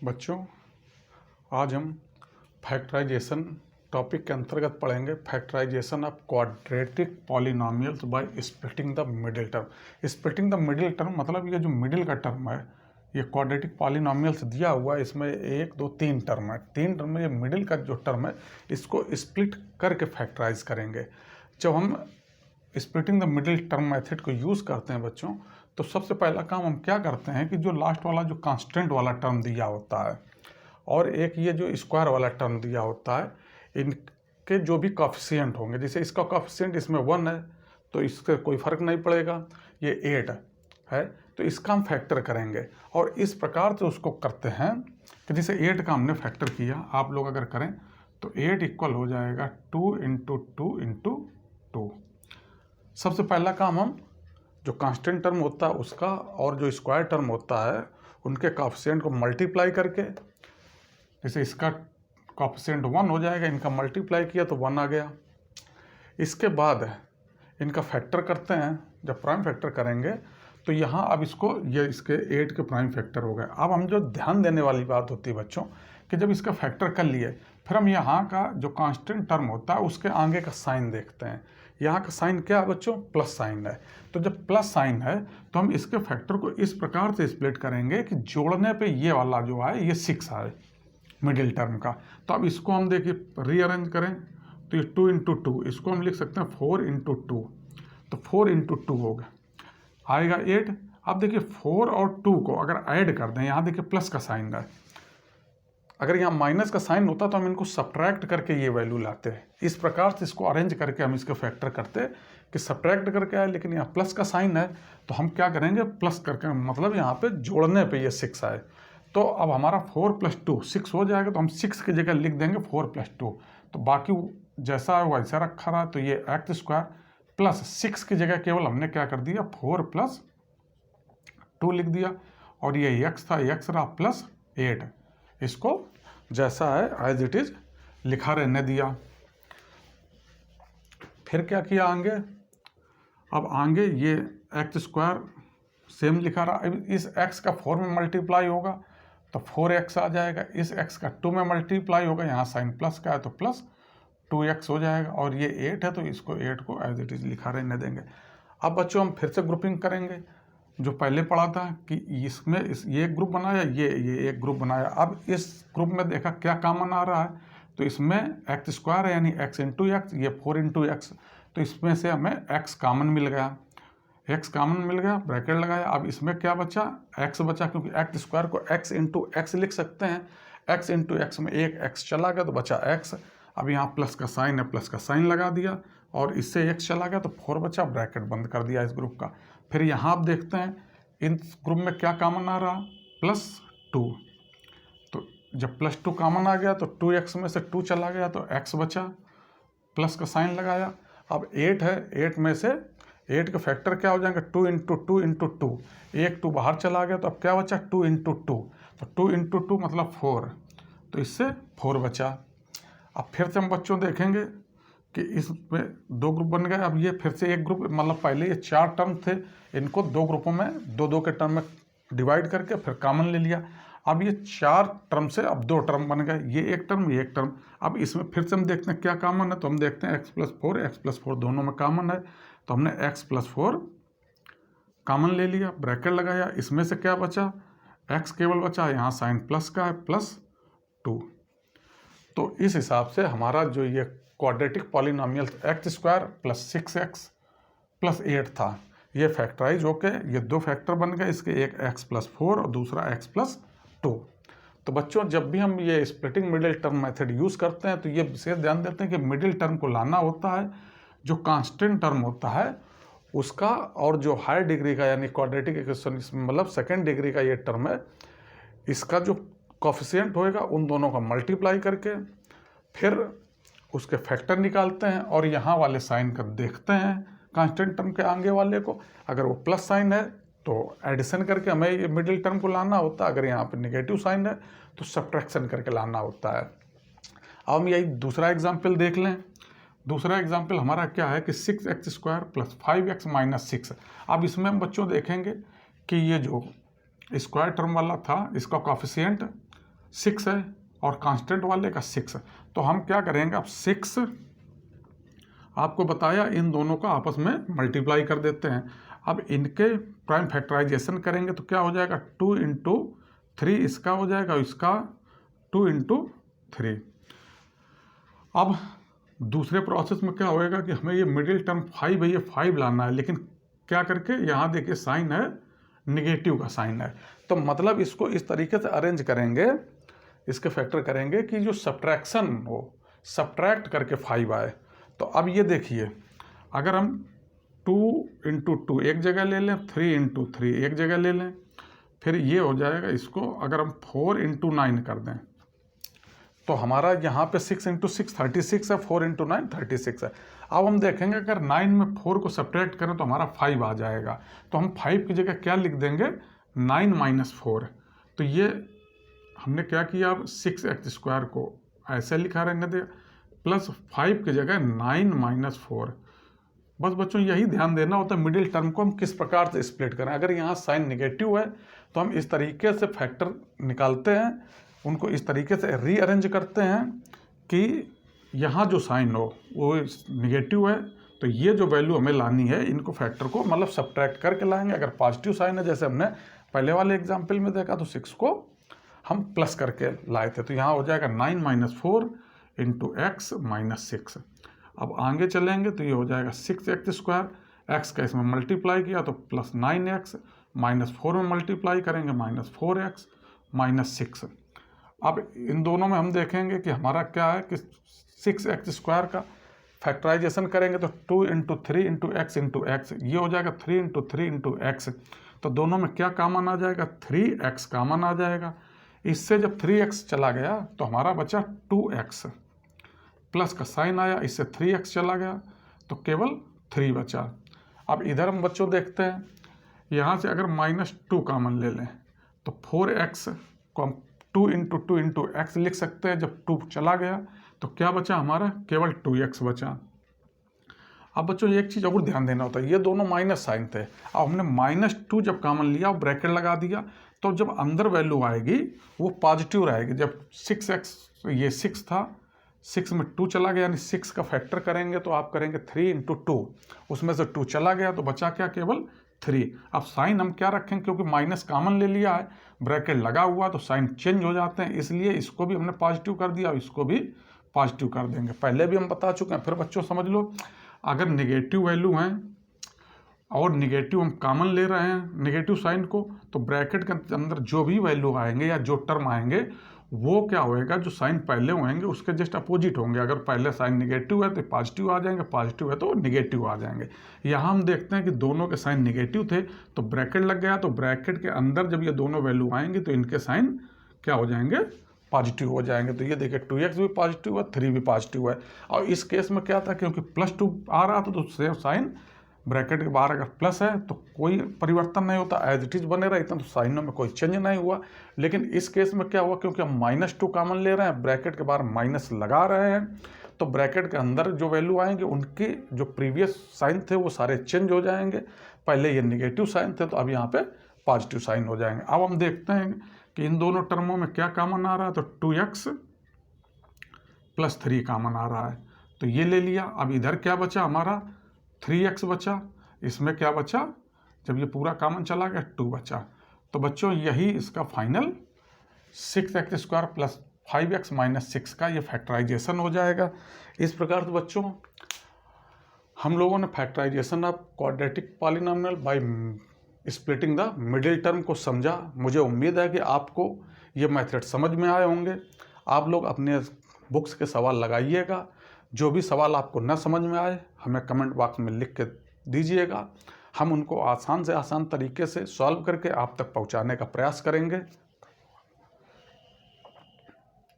बच्चों, आज हम फैक्टराइजेशन टॉपिक के अंतर्गत पढ़ेंगे factorization of quadratic polynomials by splitting the middle term. Splitting the middle term मतलब ये जो मिडिल का टर्म है, ये क्वाड्रेटिक पॉलिनोमियल्स दिया हुआ है, इसमें 1 2 3 टर्म है। 3 टर्म में ये मिडिल का जो टर्म है इसको स्प्लिट करके फैक्टराइज करेंगे। जब हम splitting the middle term method को यूज़ करते हैं बच्चों, तो सबसे पहला काम हम क्या करते हैं कि जो लास्ट वाला जो कांस्टेंट वाला टर्म दिया होता है और एक ये जो स्क्वायर वाला टर्म दिया होता है, इनके जो भी कॉफिशिएंट होंगे, जैसे इसका कॉफिशिएंट इसमें 1 है तो इससे कोई फ़र्क नहीं पड़ेगा, ये 8 है तो इसका हम फैक्टर करेंगे। और इस प्रकार से उसको करते हैं कि जैसे 8 का हमने फैक्टर किया, आप लोग अगर करें तो 8 इक्वल हो जाएगा 2 इंटू 2 इंटू 2। सबसे पहला काम हम जो कांस्टेंट टर्म होता है उसका और जो स्क्वायर टर्म होता है उनके कॉफिशिएंट को मल्टीप्लाई करके, जैसे इसका कॉफिशिएंट 1 हो जाएगा, इनका मल्टीप्लाई किया तो 1 आ गया। इसके बाद इनका फैक्टर करते हैं, जब प्राइम फैक्टर करेंगे तो यहाँ अब इसको ये इसके 8 के प्राइम फैक्टर हो गए। अब हम जो ध्यान देने वाली बात होती है बच्चों कि जब इसका फैक्टर कर लिए फिर हम यहाँ का जो कांस्टेंट टर्म होता है उसके आगे का साइन देखते हैं। यहाँ का साइन क्या है बच्चों? प्लस साइन है। तो जब प्लस साइन है तो हम इसके फैक्टर को इस प्रकार से स्प्लिट करेंगे कि जोड़ने पे ये वाला जो है ये 6 आए मिडिल टर्म का। तो अब इसको हम देखिए रीअरेंज करें तो ये 2 इंटू 2, इसको हम लिख सकते हैं 4 इंटू 2, तो 4 इंटू 2 हो गया, आएगा 8। अब देखिए 4 और 2 को अगर ऐड कर दें, यहाँ देखिए प्लस का साइन है, अगर यहाँ माइनस का साइन होता तो हम इनको सब्ट्रैक्ट करके ये वैल्यू लाते हैं। इस प्रकार से इसको अरेंज करके हम इसका फैक्टर करते कि सब्ट्रैक्ट करके आए, लेकिन यहाँ प्लस का साइन है तो हम क्या करेंगे प्लस करके, मतलब यहाँ पे जोड़ने पे ये 6 आए। तो अब हमारा 4 + 2 6 हो जाएगा, तो हम 6 की जगह लिख देंगे 4 + 2, तो बाकी जैसा है वैसा रखा रहा, तो ये x² प्लस 6 की जगह केवल हमने क्या कर दिया 4 + 2 लिख दिया, और ये x था, x रहा प्लस 8, इसको जैसा है एज इट इज लिखा रहने दिया। फिर क्या किया आगे, अब आगे ये x² सेम लिखा रहा, अब इस x का 4 में मल्टीप्लाई होगा तो 4x आ जाएगा, इस x का 2 में मल्टीप्लाई होगा, यहाँ साइन प्लस का है तो प्लस 2x हो जाएगा, और ये 8 है तो इसको 8 को एज इट इज लिखा रहने देंगे। अब बच्चों हम फिर से ग्रुपिंग करेंगे, जो पहले पढ़ा था कि इसमें ये एक ग्रुप बनाया, ये एक ग्रुप बनाया। अब इस ग्रुप में देखा क्या कॉमन आ रहा है, तो इसमें x² है यानी x इंटू एक्स, ये 4 इंटू एक्स, तो इसमें से हमें x कॉमन मिल गया, x कॉमन मिल गया, ब्रैकेट लगाया। अब इसमें क्या बचा, x बचा, क्योंकि x² को x इंटू एक्स लिख सकते हैं, x इंटू एक्स में एक x चला गया तो बचा x। अब यहाँ प्लस का साइन है, प्लस का साइन लगा दिया, और इससे x चला गया तो 4 बचा, ब्रैकेट बंद कर दिया इस ग्रुप का। फिर यहाँ आप देखते हैं इन ग्रुप में क्या कॉमन आ रहा, +2, तो जब +2 कॉमन आ गया तो 2x में से 2 चला गया तो x बचा, प्लस का साइन लगाया। अब 8 है, 8 में से 8 के फैक्टर क्या हो जाएंगे 2 इंटू 2 इंटू 2, एक 2 बाहर चला गया तो अब क्या बचा 2 इंटू 2, तो 2 इंटू 2 मतलब 4, तो इससे 4 बचा। अब फिर से हम बच्चों देखेंगे कि इसमें 2 ग्रुप बन गए। अब ये फिर से एक ग्रुप, मतलब पहले ये 4 टर्म थे, इनको 2 ग्रुपों में 2-2 के टर्म में डिवाइड करके फिर कॉमन ले लिया। अब ये 4 टर्म से अब 2 टर्म बन गए, ये एक टर्म ये एक टर्म। अब इसमें फिर से हम देखते हैं क्या कॉमन है, तो हम देखते हैं x+4 दोनों में कॉमन है, तो हमने x+4 कॉमन ले लिया, ब्रैकेट लगाया, इसमें से क्या बचा x केवल बचा, यहाँ साइन प्लस का है, +2। तो इस हिसाब से हमारा जो ये क्वाड्रेटिक पॉलिनोमियल x² + 6x + 8 था, ये फैक्टराइज होके ये 2 फैक्टर बन गए, इसके एक x+4 और दूसरा x+2। तो बच्चों जब भी हम ये splitting middle term method use करते हैं तो ये विशेष ध्यान देते हैं कि मिडिल टर्म को लाना होता है, जो कांस्टेंट टर्म होता है उसका, और जो हायर डिग्री का यानी क्वाड्रेटिक इक्वेशन मतलब सेकेंड डिग्री का ये टर्म है, इसका जो कॉफिशिएंट होएगा उन दोनों का मल्टीप्लाई करके फिर उसके फैक्टर निकालते हैं, और यहाँ वाले साइन का देखते हैं कांस्टेंट टर्म के आगे वाले को, अगर वो प्लस साइन है तो एडिशन करके हमें ये मिडिल टर्म को लाना होता है, अगर यहाँ पे नेगेटिव साइन है तो सब्ट्रैक्शन करके लाना होता है। अब हम यही दूसरा एग्जाम्पल देख लें। दूसरा एग्जाम्पल हमारा क्या है कि 6x² + 5x - 6। अब इसमें हम बच्चों देखेंगे कि ये जो स्क्वायर टर्म वाला था इसका कॉफिशिएंट 6 है और कांस्टेंट वाले का 6 है। तो हम क्या करेंगे, अब 6 आपको बताया, इन दोनों का आपस में मल्टीप्लाई कर देते हैं। अब इनके प्राइम फैक्टराइजेशन करेंगे तो क्या हो जाएगा, 2 इंटू 3 इसका हो जाएगा और इसका 2 इंटू 3। अब दूसरे प्रोसेस में क्या होएगा कि हमें ये मिडिल टर्म 5 है, ये 5 लाना है, लेकिन क्या करके, यहाँ देखिए साइन है, निगेटिव का साइन है। तो मतलब इसको इस तरीके से अरेंज करेंगे, इसके फैक्टर करेंगे कि जो सब्ट्रैक्शन हो, सब्ट्रैक्ट करके 5 आए। तो अब ये देखिए, अगर हम 2 इंटू 2 एक जगह ले लें, 3 इंटू 3 एक जगह ले लें, फिर ये हो जाएगा, इसको अगर हम 4 इंटू 9 कर दें तो हमारा यहाँ पे 6 इंटू 6 36 है, 4 इंटू 9 36 है। अब हम देखेंगे अगर 9 में 4 को सब्ट्रैक्ट करें तो हमारा 5 आ जाएगा। तो हम 5 की जगह क्या लिख देंगे, 9 माइनस 4। तो ये हमने क्या किया, अब 6x² को ऐसे लिखा रहने दे, प्लस 5 की जगह 9 माइनस 4। बस बच्चों यही ध्यान देना होता है मिडिल टर्म को हम किस प्रकार से स्प्लिट करें। अगर यहाँ साइन निगेटिव है तो हम इस तरीके से फैक्टर निकालते हैं, उनको इस तरीके से रीअरेंज करते हैं कि यहाँ जो साइन हो वो निगेटिव है, तो ये जो वैल्यू हमें लानी है इनको फैक्टर को मतलब सब्ट्रैक्ट करके लाएंगे। अगर पॉजिटिव साइन है, जैसे हमने पहले वाले एग्जाम्पल में देखा, तो 6 को हम प्लस करके लाए थे, तो यहाँ हो जाएगा 9 माइनस 4 इंटू एक्स माइनस 6। अब आगे चलेंगे तो ये हो जाएगा 6x², एक्स का इसमें मल्टीप्लाई किया तो प्लस 9x, माइनस 4 में मल्टीप्लाई करेंगे माइनस 4x माइनस 6। अब इन दोनों में हम देखेंगे कि हमारा क्या है कि 6x² का फैक्टराइजेशन करेंगे तो 2 into 3 into x into x, ये हो जाएगा 3 इंटू 3 इंटू एक्स। तो दोनों में क्या कॉमन आ जाएगा, 3x कॉमन आ जाएगा। इससे जब 3x चला गया तो हमारा बचा 2x, प्लस का साइन आया, इससे 3x चला गया तो केवल 3 बचा। अब इधर हम बच्चों देखते हैं, यहाँ से अगर -2 कॉमन ले लें तो 4x को हम 2 इंटू एक्स लिख सकते हैं। जब 2 चला गया तो क्या बचा हमारा, केवल 2x बचा। अब बच्चों एक चीज़ और ध्यान देना होता है, ये दोनों माइनस साइन थे, अब हमने -2 जब कॉमन लिया और ब्रैकेट लगा दिया तो जब अंदर वैल्यू आएगी वो पॉजिटिव रहेगी। जब 6x, ये 6 था, 6 में 2 चला गया, यानी 6 का फैक्टर करेंगे तो आप करेंगे 3 इंटू 2, उसमें से 2 चला गया तो बचा क्या, केवल 3। अब साइन हम क्या रखें, क्योंकि माइनस कॉमन ले लिया है, ब्रैकेट लगा हुआ तो साइन चेंज हो जाते हैं, इसलिए इसको भी हमने पॉजिटिव कर दिया और इसको भी पॉजिटिव कर देंगे। पहले भी हम बता चुके हैं, फिर बच्चों समझ लो, अगर निगेटिव वैल्यू हैं और निगेटिव हम कॉमन ले रहे हैं निगेटिव साइन को, तो ब्रैकेट के अंदर जो भी वैल्यू आएंगे या जो टर्म आएंगे वो क्या होएगा, जो साइन पहले होंगे उसके जस्ट अपोजिट होंगे। अगर पहले साइन निगेटिव है तो पॉजिटिव आ जाएंगे, पॉजिटिव है तो निगेटिव आ जाएंगे। यहाँ हम देखते हैं कि दोनों के साइन निगेटिव थे तो ब्रैकेट लग गया, तो ब्रैकेट के अंदर जब ये दोनों वैल्यू आएंगे तो इनके साइन क्या हो जाएंगे, पॉजिटिव हो जाएंगे। तो ये देखिए 2x भी पॉजिटिव है, 3 भी पॉजिटिव है। और इस केस में क्या था, क्योंकि +2 आ रहा था तो सेम साइन ब्रैकेट के बाहर अगर प्लस है तो कोई परिवर्तन नहीं होता, एज इट इज बने रहता, तो साइनों में कोई चेंज नहीं हुआ। लेकिन इस केस में क्या हुआ, क्योंकि हम -2 कॉमन ले रहे हैं, ब्रैकेट के बाहर माइनस लगा रहे हैं, तो ब्रैकेट के अंदर जो वैल्यू आएंगे उनके जो प्रीवियस साइन थे वो सारे चेंज हो जाएंगे। पहले ये निगेटिव साइन थे तो अब यहाँ पे पॉजिटिव साइन हो जाएंगे। अब हम देखते हैं कि इन दोनों टर्मों में क्या कॉमन आ रहा है, तो 2x + 3 कॉमन आ रहा है, तो ये ले लिया। अब इधर क्या बचा हमारा, 3x बचा, इसमें क्या बचा, जब ये पूरा कॉमन चला गया 2 बचा। तो बच्चों यही इसका फाइनल 6x² + 5x - 6 का ये फैक्टराइजेशन हो जाएगा। इस प्रकार से बच्चों हम लोगों ने factorization of quadratic polynomial by splitting the middle term को समझा। मुझे उम्मीद है कि आपको ये मेथड समझ में आए होंगे। आप लोग अपने बुक्स के सवाल लगाइएगा, जो भी सवाल आपको न समझ में आए हमें कमेंट बॉक्स में लिख के दीजिएगा, हम उनको आसान से आसान तरीके से सॉल्व करके आप तक पहुंचाने का प्रयास करेंगे।